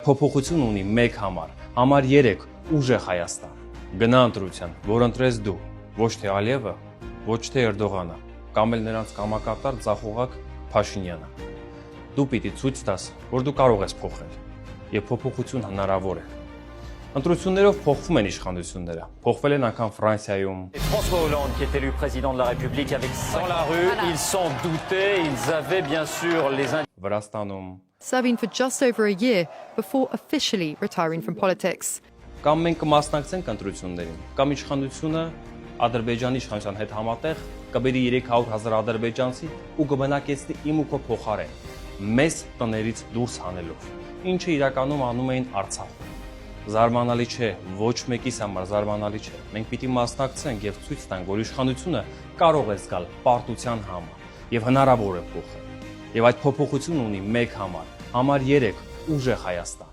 փոփոխություն ունի մեկ համար 3 ուժեղ Հայաստան։ Գնա ընտրության, որ ընտրես դու, ոչ թե Ալիևը, ոչ թե Էրդողանը, կամ էլ նրանց կամակատար ձախողակ Փաշինյանը։ Դու պիտի ցույց տաս, որ դու կարող ես փոխել, եւ փոփոխություն հնարավոր է։ Ընտրություններով փոխվում են իշխանությունները, փոխվել են անգամ Ֆրանսիայում։ François Hollande qui est élu président de la République avec dans la rue, ils s'en doutaient, ils avaient bien sûr les Վրաստանում, serving for just over a year before officially retiring from politics. Կամ մենք կմասնակցենք ընտրություններին, կամ իշխանությունը Ադրբեջանի իշխանության հետ համատեղ կբերի 300,000 ադրբեջանցի ու կբնակեցնի իմ ու քո փոխարեն, մեզ տներից դուրս հանելով, ինչը իրականում անում էին Արցախում։ Զարմանալի չէ, ոչ մեկիս համար զարմանալի չէ։ Մենք պիտի մասնակցենք եւ ցույց տանք, որ իշխանությունը կարող է զգալ պարտության համար եւ հնարավոր է փոխել։ Եվ այդ փոփոխությունն ունի մեկ համար 3 ուժեղ Հայաստան։